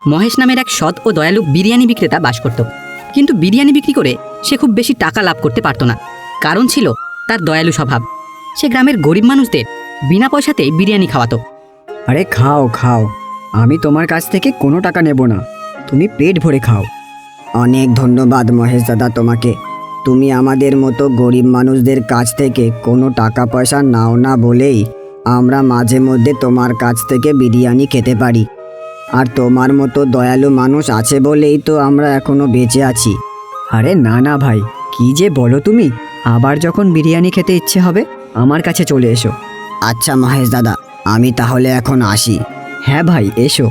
মহেশ নামের এক সৎ ও দয়ালু বিরিয়ানি বিক্রেতা বাস করত। কিন্তু বিরিয়ানি বিক্রি করে সে খুব বেশি টাকা লাভ করতে পারত না। কারণ ছিল তার দয়ালু স্বভাব। সে গ্রামের গরিব মানুষদের বিনা পয়সাতেই বিরিয়ানি খাওয়াতো। আরে খাও খাও, আমি তোমার কাছ থেকে কোনো টাকা নেব না, তুমি পেট ভরে খাও। অনেক ধন্যবাদ মহেশ দাদা তোমাকে। তুমি আমাদের মতো গরিব মানুষদের কাছ থেকে কোনো টাকা পয়সা নাও না বলেই আমরা মাঝে মধ্যে তোমার কাছ থেকে বিরিয়ানি খেতে পারি। আর তোমার মতো দয়ালু মানুষ আছে বলেই তো আমরা এখনো বেঁচে আছি। আরে না না ভাই, কি যে বলো তুমি। আবার যখন বিরিয়ানি খেতে ইচ্ছে হবে আমার কাছে চলে এসো। আচ্ছা মহেশ দাদা, আমি তাহলে এখন আসি। হ্যাঁ ভাই, এসো।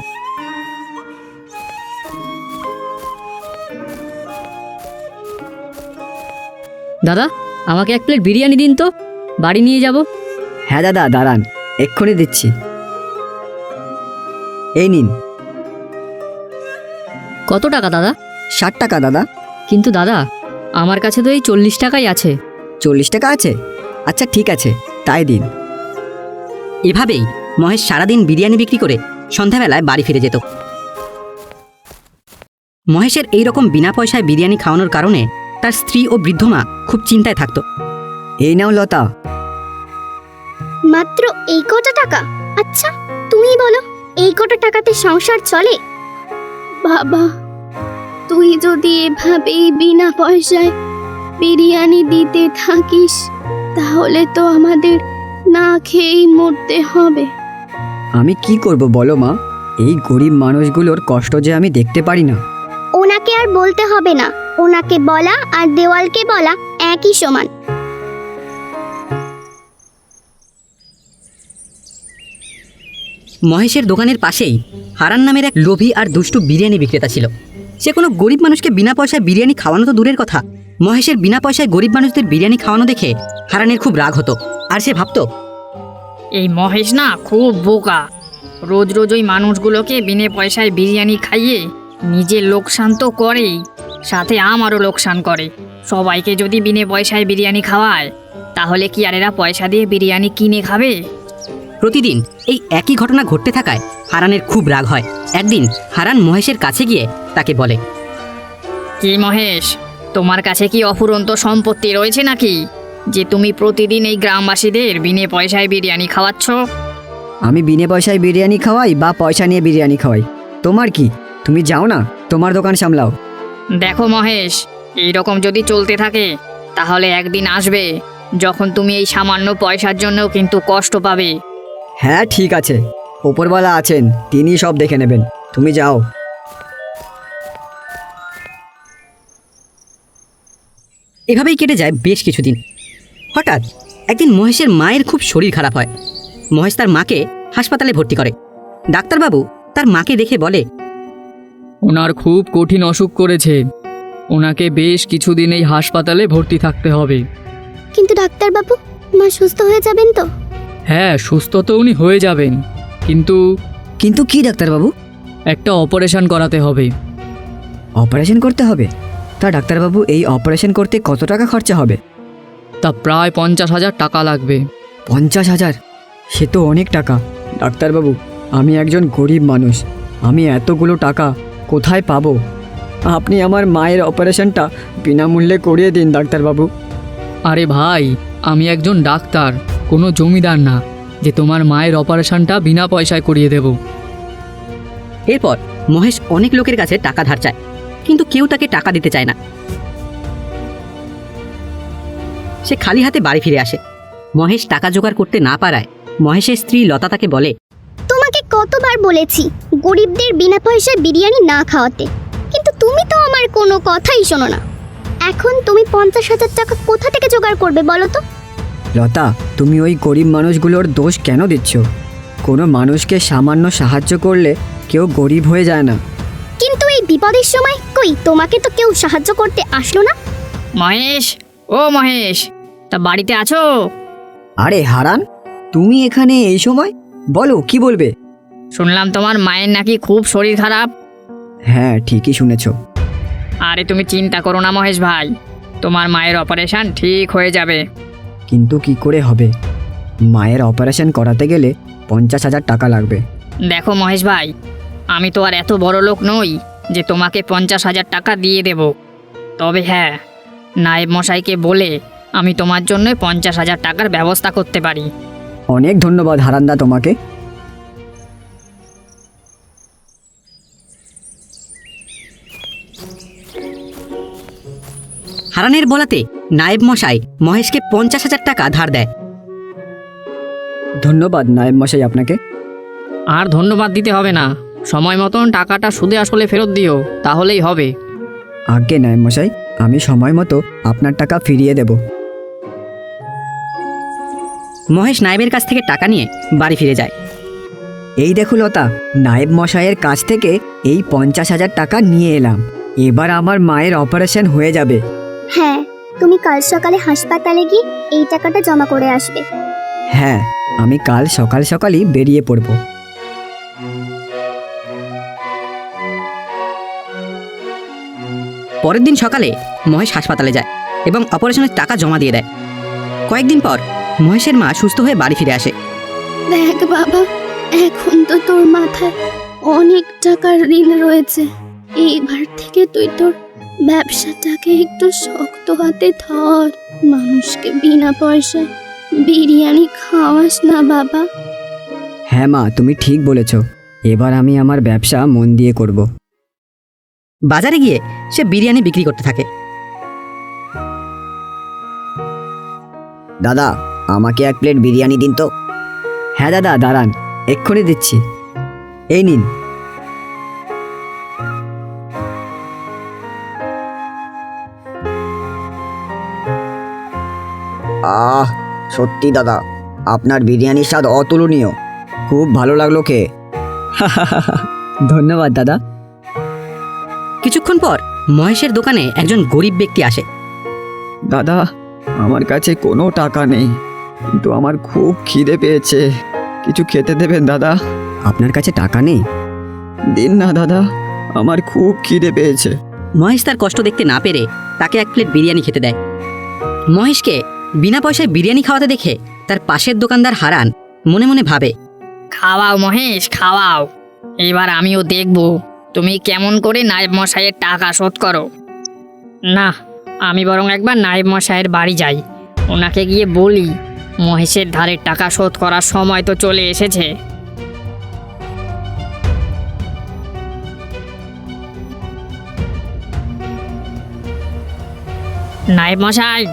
দাদা, আমাকে এক প্লেট বিরিয়ানি দিন তো, বাড়ি নিয়ে যাব। হ্যাঁ দাদা, দাঁড়ান, এক্ষুনি দিচ্ছি। এই নিন। কত টাকা দাদা? 60 টাকা দাদা। কিন্তু দাদা, আমার কাছে তো এই 40 টাকাই আছে। 40 টাকা আছে? আচ্ছা ঠিক আছে, তাই দিন। এভাবেই মহেশ সারাদিন বিরিয়ানি বিক্রি করে সন্ধ্যাবেলায় বাড়ি ফিরে যেত। মহেশের এই রকম বিনা পয়সায় বিরিয়ানি খাওয়ানোর কারণে তার স্ত্রী ও বৃদ্ধ মা খুব চিন্তায় থাকত। এই নাও লতা। মাত্র এই কটা টাকা? আচ্ছা তুমি বলো, এই কটা টাকাতে সংসার চলে? বাবা, তুই যদি এভাবেই বিনা পয়সায় বিরিয়ানি দিতে থাকিস তাহলে তো আমাদের না খেয়েই মরতে হবে। আমি কি করব বলো মা, এই গরিব মানুষগুলোর কষ্ট যে আমি দেখতে পারি না। ওনাকে আর বলতে হবে না, ওনাকে বলা আর দেওয়ালকে বলা একই সমান। মহেশের দোকানের পাশেই হারান নামের এক লোভী আর দুষ্টু বিরিয়ানি বিক্রেতা ছিল। সে কোনো গরিব মানুষকে বিনা পয়সায় বিরিয়ানি খাওয়ানো তো দূরের কথা, মহেশের বিনা পয়সায় গরিব মানুষদের বিরিয়ানি খাওয়ানো দেখে হারানের খুব রাগ হতো। আর সে ভাবত, এই মহেশ না খুব বোকা, রোজ রোজ ওই মানুষগুলোকে বিনে পয়সায় বিরিয়ানি খাইয়ে নিজের লোকসান তো করেই, সাথে আমারও লোকসান করে। সবাইকে যদি বিনে পয়সায় বিরিয়ানি খাওয়ায় তাহলে কি আর এরা পয়সা দিয়ে বিরিয়ানি কিনে খাবে? প্রতিদিন এই একই ঘটনা ঘটতে থাকায় হারানের খুব রাগ হয়। একদিন হারান মহেশের কাছে গিয়ে তাকে বলে, কি মহেশ, তোমার কাছে কি অফুরন্ত সম্পত্তি রয়েছে নাকি যে তুমি প্রতিদিন এই গ্রামবাসীদের বিনে পয়সায় বিরিয়ানি খাওয়াচ্ছ? আমি বিনে পয়সায় বিরিয়ানি খাওয়াই বা পয়সা নিয়ে বিরিয়ানি খাওয়াই, তোমার কি? তুমি যাও না, তোমার দোকান সামলাও। দেখো মহেশ, এইরকম যদি চলতে থাকে তাহলে একদিন আসবে যখন তুমি এই সামান্য পয়সার জন্যও কিন্তু কষ্ট পাবে। হ্যাঁ ঠিক আছে, ওপরওয়ালা আছেন, তিনি সব দেখে নেবেন, তুমি যাও। এভাবেই কেটে যায় বেশ কিছুদিন। হঠাৎ একদিন মহেশের মায়ের খুব শরীর খারাপ হয়। মহেশ তার মাকে হাসপাতালে ভর্তি করে। ডাক্তারবাবু তার মাকে দেখে বলে, ওনার খুব কঠিন অসুখ করেছে, ওনাকে বেশ কিছুদিন এই হাসপাতালে ভর্তি থাকতে হবে। কিন্তু ডাক্তারবাবু, মা সুস্থ হয়ে যাবেন তো? হ্যাঁ, সুস্থ তো উনি হয়ে যাবেন, কিন্তু কিন্তু কি ডাক্তারবাবু? একটা অপারেশন করাতে হবে। অপারেশন করতে হবে? তা ডাক্তারবাবু, এই অপারেশন করতে কত টাকা খরচা হবে? তা প্রায় 50,000 টাকা লাগবে। 50,000? সে তো অনেক টাকা। ডাক্তারবাবু, আমি একজন গরিব মানুষ, আমি এতগুলো টাকা কোথায় পাবো? আপনি আমার মায়ের অপারেশনটা বিনামূল্যে করিয়ে দিন ডাক্তারবাবু। আরে ভাই, আমি একজন ডাক্তার, কোনো জমিদার না যে তোমার মায়ের অপারেশনটা বিনা পয়সায় করিয়ে দেব। এরপর মহেশ অনেক লোকের কাছে টাকা ধার চায়, কিন্তু কেউ তাকে টাকা দিতে চায় না। সে খালি হাতে বাড়ি ফিরে আসে। মহেশ টাকা জোগাড় করতে না পারায় মহেশের স্ত্রী লতা তাকে বলে, তোমাকে কতবার বলেছি গরিবদের বিনা পয়সায় বিরিয়ানি না খাওয়াতে, কিন্তু তুমি তো আমার কোনো কথাই শোনো না। এখন তুমি 50,000 টাকা কোথা থেকে জোগাড় করবে বলো তো? লতা, তুমি ওই গরিব মানুষগুলোর দোষ কেন দিচ্ছ? কোনো মানুষকে সামান্য সাহায্য করলে কেউ গরিব হয়ে যায় না। কিন্তু এই বিপদের সময় কই তোমাকে তো কেউ সাহায্য করতে আসলো না। মহেশ, ও মহেশ, তা বাড়িতে আছো? আরে হারান, তুমি এখানে এই সময়? বলো, কি বলবে? শুনলাম তোমার মায়ের নাকি খুব শরীর খারাপ। হ্যাঁ ঠিকই শুনেছ। আরে তুমি চিন্তা করো না মহেশ ভাই, তোমার মায়ের অপারেশন ঠিক হয়ে যাবে। কিন্তু কি করে হবে? মায়ের অপারেশন করাতে গেলে 50,000 টাকা লাগবে। দেখো মহেশ ভাই, আমি তো আর এত বড় লোক নই যে তোমাকে 50,000 টাকা দিয়ে দেব। তবে হ্যাঁ, নায়েব মশাইকে বলে আমি তোমার জন্য 50,000 টাকার ব্যবস্থা করতে পারি। অনেক ধন্যবাদ হারান্দা তোমাকে। হারানের বলাতে নায়েব মশাই মহেশকে 50,000 টাকা ধার দেয়। ধন্যবাদ নায়েব মশাই আপনাকে। আর ধন্যবাদ দিতে হবে না, সময় মতন টাকাটা সুদে আসলে ফেরত দিও, তাহলেই হবে। আজ্ঞে নায়েব মশাই, আমি সময় মতো আপনার টাকা ফিরিয়ে দেব। মহেশ নায়েবের কাছ থেকে টাকা নিয়ে বাড়ি ফিরে যায়। এই দেখো লতা, নায়েব মশাইয়ের কাছ থেকে এই 50,000 টাকা নিয়ে এলাম। এবার আমার মায়ের অপারেশন হয়ে যাবে। হ্যাঁ, তুমি কাল সকালে হাসপাতালে গিয়ে এই টাকাটা জমা করে আসবে। হ্যাঁ, আমি কাল সকাল সকালই বেরিয়ে পড়ব। পরের দিন সকালে মহেশ হাসপাতালে যায় এবং অপারেশনের টাকা জমা দিয়ে দেয়। কয়েকদিন পর মহেশের মা সুস্থ হয়ে বাড়ি ফিরে আসে। দেখ বাবা, এখন তো তোর মাথায় অনেক টাকার ঋণ রয়েছে। এইবার থেকে তুই তোর ব্যবসাটাকে একটু শক্ত হাতে ধর। মানুষকে বিনা পয়সায় বিরিয়ানি খাওয়াস না বাবা। হ্যাঁ মা, তুমি ঠিক বলেছ। এবার আমি আমার ব্যবসা মন দিয়ে করব। বাজারে গিয়ে সে বিরিয়ানি বিক্রি করতে থাকে। দাদা, আমাকে 1 প্লেট বিরিয়ানি দিন তো। হ্যাঁ দাদা, দাঁড়ান, এক্ষুনি দিচ্ছি। এই নিন। সত্যি দাদা, আপনার বিরিয়ানির স্বাদ অতুলনীয়। খুব ভালো লাগলো খেয়ে। ধন্যবাদ দাদা। কিছুক্ষণ পর মহেশের দোকানে একজন গরিব ব্যক্তি আসে। দাদা, আমার কাছে কোনো টাকা নেই, কিন্তু আমার খুব খিদে পেয়েছে। কিছু খেতে দেবেন দাদা? আপনার কাছে টাকা নেই? দিন না দাদা, আমার খুব খিদে পেয়েছে। মহেশ তার কষ্ট দেখতে না পেরে তাকে 1 প্লেট বিরিয়ানি খেতে দেয়। মহেশকে বিনা পয়সায় বিরিয়ানি খাওয়াতে দেখে তার পাশের দোকানদার হারান মনে মনে ভাবে, খাওয়াও মহেশ, খাওয়াও। এবার আমিও দেখব তুমি কেমন করে নায়েব মশাইয়ের টাকা শোধ করো। না, আমি বরং একবার নায়েব মশাইয়ের বাড়ি যাই, ওনাকে গিয়ে বলি মহেশের ধারের টাকা শোধ করার সময় তো চলে এসেছে। নায়েব মশাই,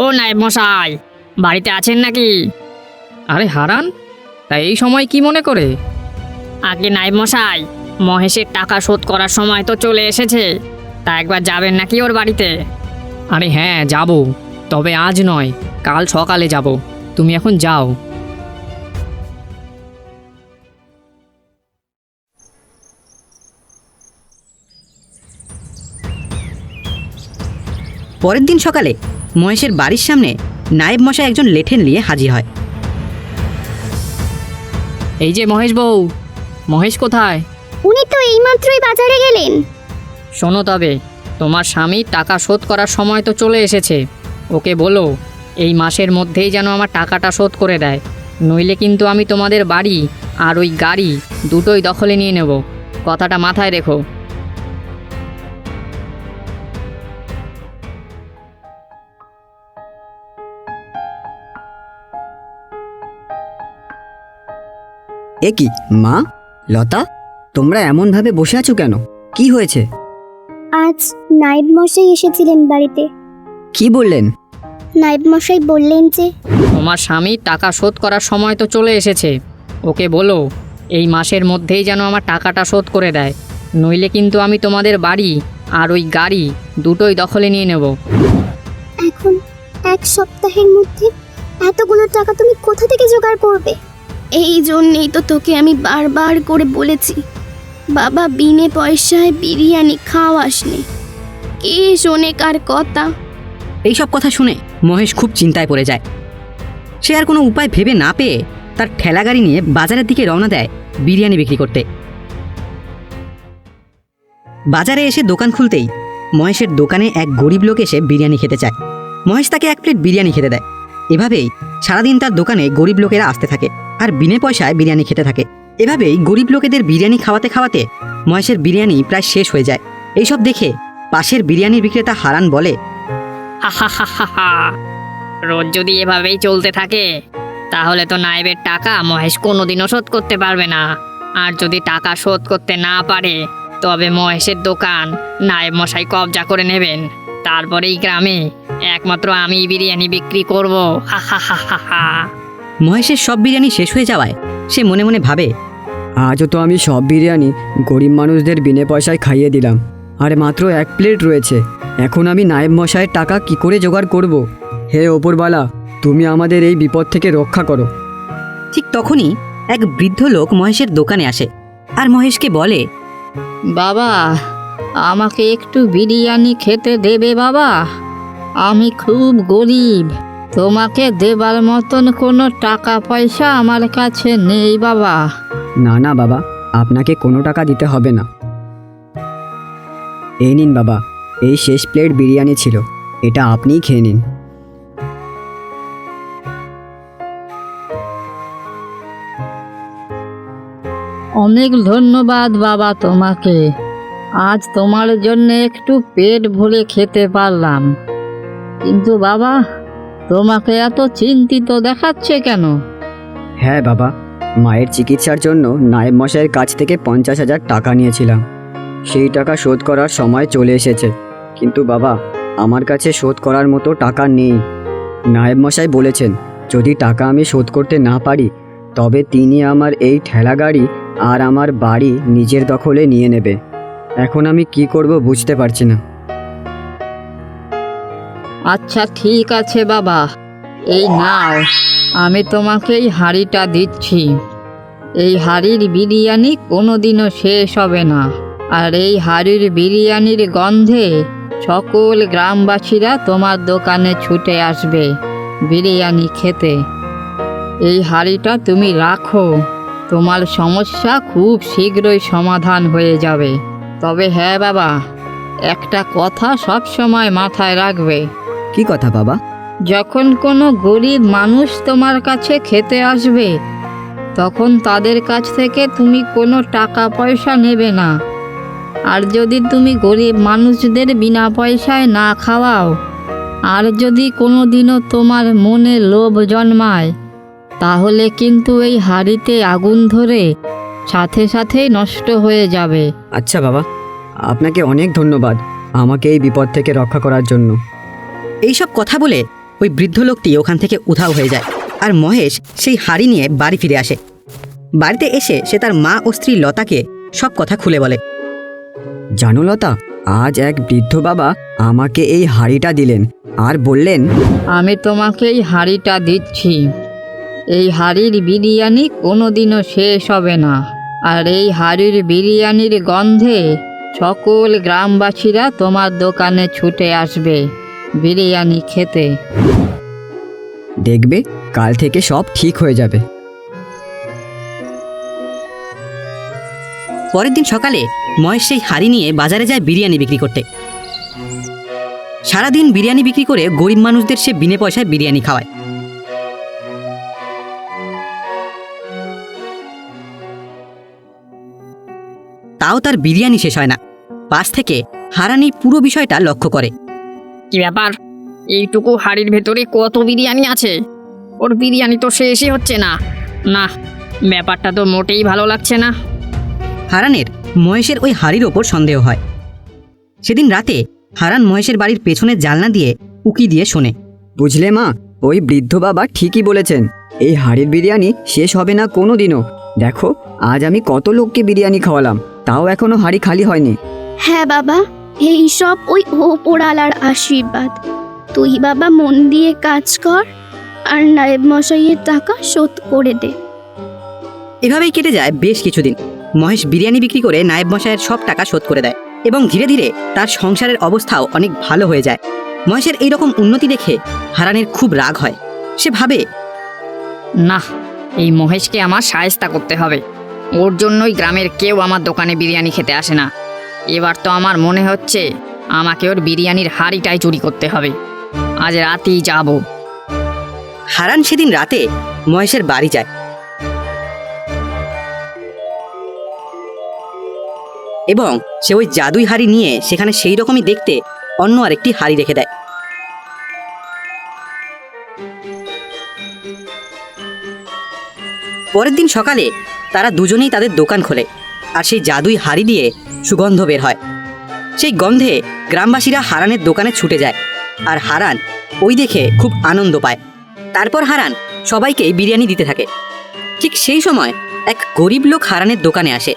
ও নায়েব মশাই, বাড়িতে আছেন নাকি? আরে হারান, তা এই সময় কি মনে করে? আগে নায়েব মশাই, মহেশের টাকা শোধ করার সময় তো চলে এসেছে, তা একবার যাবেন নাকি ওর বাড়িতে? আরে হ্যাঁ, যাব, তবে আজ নয়, কাল সকালে যাব। তুমি এখন যাও। পরের দিন সকালে মহেশের বাড়ির সামনে নায়েব মশাই একজন লেঠেন নিয়ে হাজির হয়। এই যে মহেশ বউ, মহেশ কোথায়? উনি তো এইমাত্রই বাজারে গেলেন। শোনো, তবে তোমার স্বামী টাকা শোধ করার সময় তো চলে এসেছে, ওকে বলো এই মাসের মধ্যেই যেন আমার টাকাটা শোধ করে দেয়, নইলে কিন্তু আমি তোমাদের বাড়ি আর ওই গাড়ি দুটোই দখলে নিয়ে নেব। কথাটা মাথায় রেখো। এ কি মা, লতা, তোমরা এমনভাবে বসে আছো কেন? কি হয়েছে? আজ নায়েব মশাই এসেছিলেন বাড়িতে। কি বললেন? নায়েব মশাই বললেন যে তোমার স্বামী টাকা শোধ করার সময় তো চলে এসেছে, ওকে বলো এই মাসের মধ্যেই যেন আমার টাকাটা শোধ করে দেয়, নইলে কিন্তু আমি তোমাদের বাড়ি আর ওই গাড়ি দুটোই দখলে নিয়ে নেব। এখন 1 সপ্তাহের মধ্যে এতগুলো টাকা তুমি কোথা থেকে জোগাড় করবে? এই জন্যেই তো তোকে আমি বারবার করে বলেছি, বাবা বিনে পয়সায় বিরিয়ানি খাওয়াসনি। কে শোনে কার কথা? এইসব কথা শুনে মহেশ খুব চিন্তায় পড়ে যায়। সে আর কোনো উপায় ভেবে না পেয়ে তার ঠেলা গাড়ি নিয়ে বাজারের দিকে রওনা দেয় বিরিয়ানি বিক্রি করতে। বাজারে এসে দোকান খুলতেই মহেশের দোকানে এক গরিব লোক এসে বিরিয়ানি খেতে চায়। মহেশ তাকে 1 প্লেট বিরিয়ানি খেতে দেয়। এভাবেই সারাদিন তার দোকানে গরিব লোকেরা আসতে থাকে আর বিনে পয়সায় বিরিয়ানি খেতে থাকে। এভাবেই গরিব লোকেদের বিরিয়ানি খাওয়াতে খাওয়াতে মহেশের বিরিয়ানি প্রায় শেষ হয়ে যায়। এইসব দেখে পাশের বিরিয়ানির বিক্রেতা হারান বলে, হা হা হা হা হা। রোজ যদি এভাবেই চলতে থাকে তাহলে তো নায়েবের টাকা মহেশ কোনোদিনও শোধ করতে পারবে না। আর যদি টাকা শোধ করতে না পারে তবে মহেশের দোকান নায়েব মশাই কবজা করে নেবেন। তারপরে এই গ্রামে একমাত্র আমি বিরিয়ানি বিক্রি করব। হা হা হা হা হা। মহেশের সব বিরিয়ানি শেষ হয়ে যাওয়ায় সে মনে মনে ভাবে, আজও তো আমি সব বিরিয়ানি গরিব মানুষদের বিনে পয়সায় খাইয়ে দিলাম, আর মাত্র 1 প্লেট রয়েছে। এখন আমি নায়েব মশাইয়ের টাকা কি করে জোগাড় করব? হে ওপরবালা, তুমি আমাদের এই বিপদ থেকে রক্ষা করো। ঠিক তখনই এক বৃদ্ধ লোক মহেশের দোকানে আসে আর মহেশকে বলে, বাবা, আমাকে একটু বিরিয়ানি খেতে দেবে বাবা? আমি খুব গরিব, তোমাকে দেবার মতন কোনো টাকা পয়সা আমার কাছে নেই বাবা। না না বাবা, আপনাকে কোনো টাকা দিতে হবে না। এই নিন বাবা, এই শেষ প্লেট বিরিয়ানি ছিল, এটা আপনিই খেয়ে নিন। অনেক ধন্যবাদ বাবা তোমাকে। আজ তোমার জন্য একটু পেট ভরে খেতে পারলাম। কিন্তু বাবা, তোমাকে এত চিন্তিত দেখাচ্ছে কেন? হ্যাঁ বাবা, মায়ের চিকিৎসার জন্য নায়েব মশাইয়ের কাছ থেকে 50,000 টাকা নিয়েছিলাম। সেই টাকা শোধ করার সময় চলে এসেছে, কিন্তু বাবা আমার কাছে শোধ করার মতো টাকা নেই। নায়েব মশাই বলেছেন যদি টাকা আমি শোধ করতে না পারি তবে তিনি আমার এই ঠেলা গাড়ি আর আমার বাড়ি নিজের দখলে নিয়ে নেবে। এখন আমি কি করব বুঝতে পারছি না। আচ্ছা ঠিক আছে বাবা, এই নাও, আমি তোমাকে এই হাঁড়িটা দিচ্ছি। এই হাঁড়ির বিরিয়ানি কোনোদিনও শেষ হবে না, আর এই হাঁড়ির বিরিয়ানির গন্ধে সকল গ্রামবাসীরা তোমার দোকানে ছুটে আসবে বিরিয়ানি খেতে। এই হাঁড়িটা তুমি রাখো, তোমার সমস্যা খুব শীঘ্রই সমাধান হয়ে যাবে। তবে হ্যাঁ বাবা, একটা কথা সব সময় মাথায় রাখবে। কি কথা বাবা? যখন কোনো গরিব মানুষ তোমার কাছে খেতে আসবে তখন তাদের কাছ থেকে তুমি কোনো টাকা পয়সা নেবে না। আর যদি তুমি গরিব মানুষদের বিনা পয়সায় না খাওয়াও, আর যদি কোনো দিনও তোমার মনে লোভ জন্মায়, তাহলে কিন্তু এই হাঁড়িতে আগুন ধরে সাথে সাথেই নষ্ট হয়ে যাবে। আচ্ছা বাবা, আপনাকে অনেক ধন্যবাদ আমাকে এই বিপদ থেকে রক্ষা করার জন্য। এইসব কথা বলে ওই বৃদ্ধ লোকটি ওখান থেকে উধাও হয়ে যায় আর মহেশ সেই হাঁড়ি নিয়ে বাড়ি ফিরে আসে। বাড়িতে এসে সে তার মা ও স্ত্রী লতাকে সব কথা খুলে বলে। জানো লতা, আজ এক বৃদ্ধ বাবা আমাকে এই হাঁড়িটা দিলেন আর বললেন, আমি তোমাকে এই হাঁড়িটা দিচ্ছি। এই হাঁড়ির বিরিয়ানি কোনোদিনও শেষ হবে না, আর এই হাঁড়ির বিরিয়ানির গন্ধে সকল গ্রামবাসীরা তোমার দোকানে ছুটে আসবে বিরিয়ানি খেতে। দেখবে কাল থেকে সব ঠিক হয়ে যাবে। পরের দিন সকালে মহেশ সেই হাঁড়ি নিয়ে বাজারে যায় বিরিয়ানি বিক্রি করতে। সারাদিন বিরিয়ানি বিক্রি করে গরিব মানুষদের সে বিনে পয়সায় বিরিয়ানি খাওয়ায়। তাও তার বিরিয়ানি শেষ হয় না। পাশ থেকে হারান এই পুরো বিষয়টা লক্ষ্য করে। কি ব্যাপার, এইটুকু হাড়ির ভেতরে কত বিরিয়ানি আছে? ওর বিরিয়ানি তো শেষই হচ্ছে না। না, ব্যাপারটা তো মোটেই ভালো লাগছে না। হারানের মহেশের ওই হাড়ির ওপর সন্দেহ হয়। সেদিন রাতে হারান মহেশের বাড়ির পেছনের জানলা দিয়ে উকি দিয়ে শোনে। বুঝলে মা, ওই বৃদ্ধ বাবা ঠিকই বলেছেন, এই হাঁড়ির বিরিয়ানি শেষ হবে না কোনো দিনও। দেখো আজ আমি কত লোককে বিরিয়ানি খাওয়ালাম, তাও এখনো হাঁড়ি খালি হয়নি। হ্যাঁ বাবা, এই সব ওই ওপরালার আশীর্বাদ। তুই বাবা মন দিয়ে কাজ কর আর নায়েব মশাইয়ের টাকা শোধ করে দে। এভাবেই কেটে যায় বেশ কিছুদিন। মহেশ বিরিয়ানি বিক্রি করে নায়েব মশাইয়ের সব টাকা শোধ করে দেয় এবং ধীরে ধীরে তার সংসারের অবস্থাও অনেক ভালো হয়ে যায়। মহেশের এইরকম উন্নতি দেখে হারানের খুব রাগ হয়। সে ভাবে, না, এই মহেশকে আমার শায়েস্তা করতে হবে। ওর জন্যই গ্রামের কেউ আমার দোকানে বিরিয়ানি খেতে আসে না। এবার তো আমার মনে হচ্ছে আমাকে ওর বিরিয়ানির হাঁড়িটাই চুরি করতে হবে। আজ রাতেই যাব। হারান সেদিন রাতে মহেশের বাড়ি যায়। এবং সে ওই জাদুই হাড়ি নিয়ে সেখানে সেই রকমই দেখতে অন্য আরেকটি হাড়ি রেখে দেয়। পরের দিন সকালে তারা দুজনেই তাদের দোকান খোলে আর সেই জাদুই হাড়ি দিয়ে সুগন্ধ বের হয়। সেই গন্ধে গ্রামবাসীরা হারানের দোকানে ছুটে যায় আর হারান ওই দেখে খুব আনন্দ পায়। তারপর হারান সবাইকে বিরিয়ানি দিতে থাকে। ঠিক সেই সময় এক গরিব লোক হারানের দোকানে আসে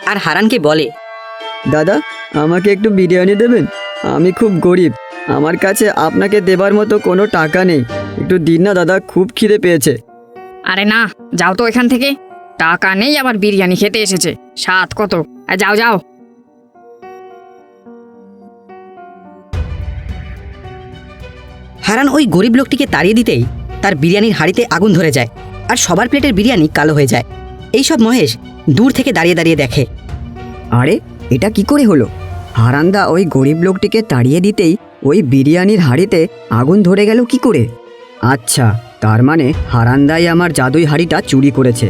আর হারানকে বলে, দাদা, আমাকে একটু বিরিয়ানি দেবেন? আমি খুব গরিব, আমার কাছে আপনাকে দেবার মতো কোনো টাকা নেই, একটু দিন না দাদা, খুব খিদে পেয়েছে। আরে না, যাও তো এখান থেকে। টাকা নেই আবার বিরিয়ানি খেতে এসেছে, স্বাদ কত! যাও যাও। হারান ওই গরিব লোকটিকে তাড়িয়ে দিতেই তার বিরিয়ানির হাঁড়িতে আগুন ধরে যায় আর সবার প্লেটের বিরিয়ানি কালো হয়ে যায়। এইসব মহেশ দূর থেকে দাঁড়িয়ে দাঁড়িয়ে দেখে। আরে, এটা কি করে হলো? হারান্দা ওই গরিব লোকটিকে তাড়িয়ে দিতেই ওই বিরিয়ানির হাঁড়িতে আগুন ধরে গেল কি করে? আচ্ছা, তার মানে হারান্দাই আমার জাদুই হাঁড়িটা চুরি করেছে,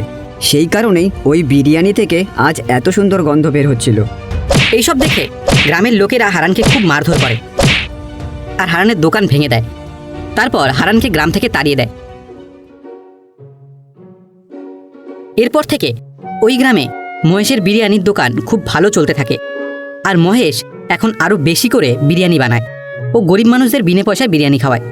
সেই কারণেই ওই বিরিয়ানি থেকে আজ এত সুন্দর গন্ধ বের হচ্ছিল। এইসব দেখে গ্রামের লোকেরা হারানকে খুব মারধর করে আর হারানের দোকান ভেঙে দেয়। তারপর হারানকে গ্রাম থেকে তাড়িয়ে দেয়। এরপর থেকে ওই গ্রামে মহেশের বিরিয়ানির দোকান খুব ভালো চলতে থাকে আর মহেশ এখন আরও বেশি করে বিরিয়ানি বানায় ও গরিব মানুষদের বিনা পয়সায় বিরিয়ানি খাওয়ায়।